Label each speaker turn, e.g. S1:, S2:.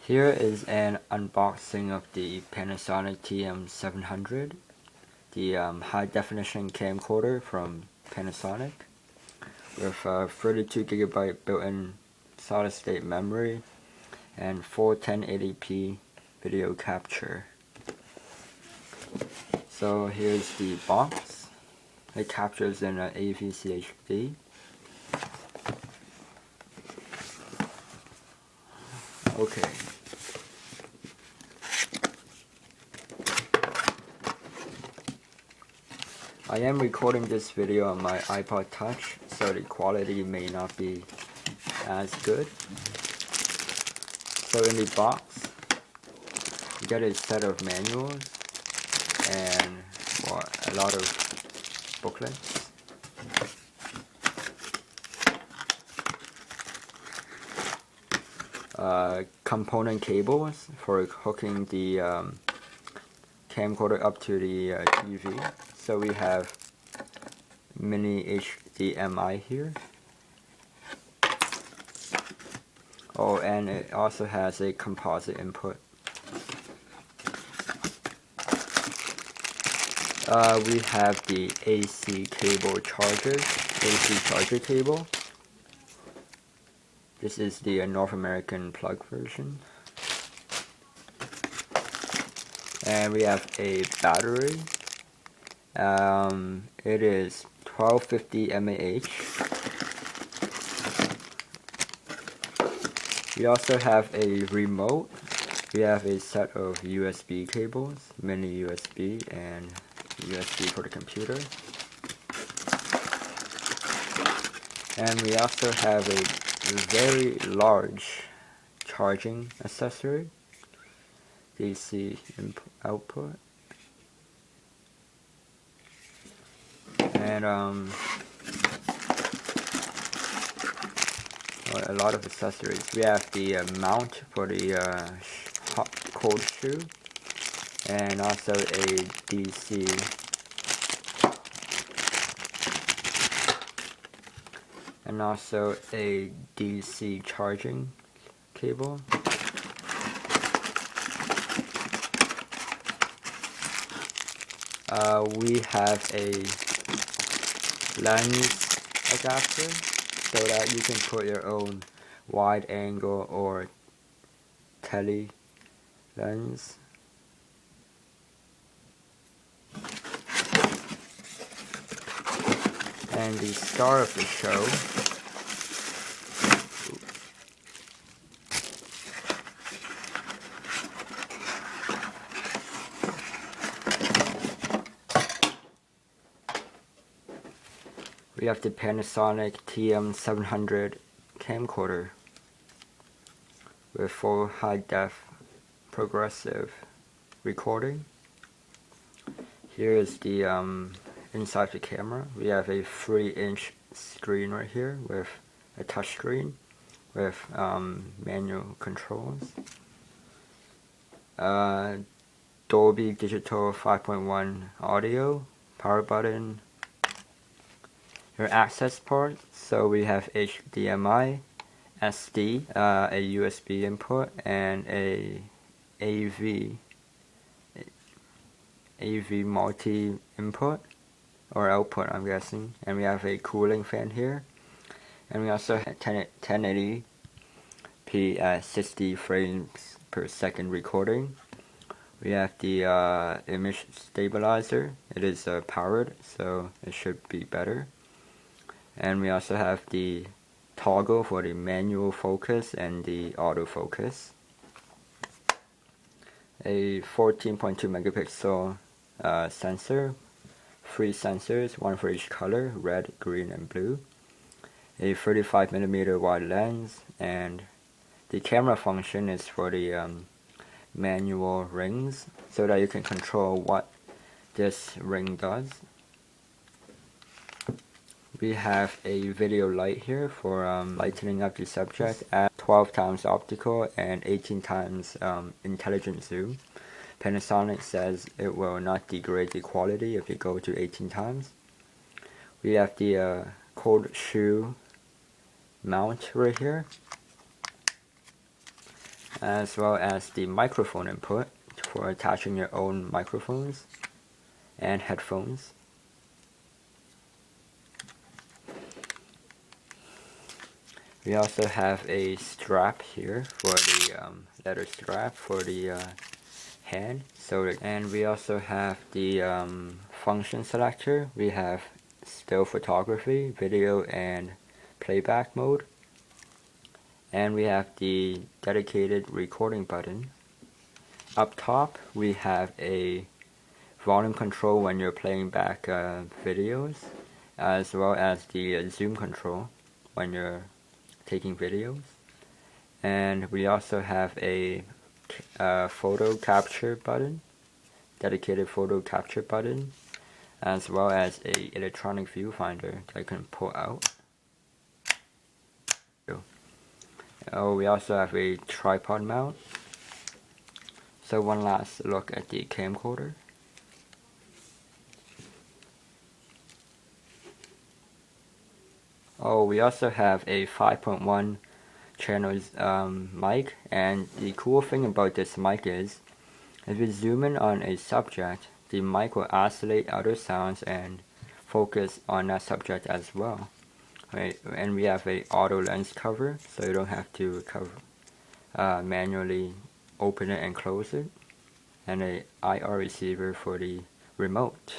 S1: Here is an unboxing of the Panasonic TM700, the high definition camcorder from Panasonic with 32GB built-in solid state memory and full 1080p video capture. So here's the box. It captures in an AVC HD. Okay. I am recording this video on my iPod Touch, so the quality may not be as good. So in the box, you get a set of manuals and a lot of booklets. Component cables for hooking the camcorder up to the TV. So we have mini HDMI here. Oh, and it also has a composite input. We have the AC charger cable. This is the North American plug version. And we have a battery. It is 1250 mAh. We also have a remote. We have a set of USB cables, mini USB and USB for the computer. And we also have a very large charging accessory, DC output, and a lot of accessories. We have the mount for the cold shoe, and also a DC charging cable. We have a lens adapter so that you can put your own wide angle or tele lens. And the star of the show, we have the Panasonic TM700 camcorder with full high-def progressive recording. Here is the inside the camera. We have a 3-inch screen right here with a touch screen with manual controls. Dolby Digital 5.1 audio, power button, your access ports. So we have HDMI, SD, a USB input, and a AV multi input or output, I'm guessing. And we have a cooling fan here, and we also have 1080p at 60 frames per second recording. We have the image stabilizer. It is powered, so it should be better. And we also have the toggle for the manual focus and the autofocus. A 14.2 megapixel sensor, 3 sensors, one for each color, red, green, and blue. A 35mm wide lens, and the camera function is for the manual rings, so that you can control what this ring does. We have a video light here for lightening up the subject at 12 times optical and 18 times intelligent zoom. Panasonic says it will not degrade the quality if you go to 18 times. We have the cold shoe mount right here. as well as the microphone input for attaching your own microphones and headphones. We also have a strap here for the leather strap for the hand. And we also have the function selector. We have still photography, video, and playback mode. And we have the dedicated recording button. Up top, we have a volume control when you're playing back videos, as well as the zoom control when you're taking videos. And we also have a photo capture button, dedicated photo capture button, as well as a electronic viewfinder that you can pull out. Oh, we also have a tripod mount. So one last look at the camcorder. Oh, we also have a 5.1 channels mic, and the cool thing about this mic is if you zoom in on a subject, the mic will isolate other sounds and focus on that subject as well. Right? And we have a auto lens cover, so you don't have to manually open it and close it, and a IR receiver for the remote.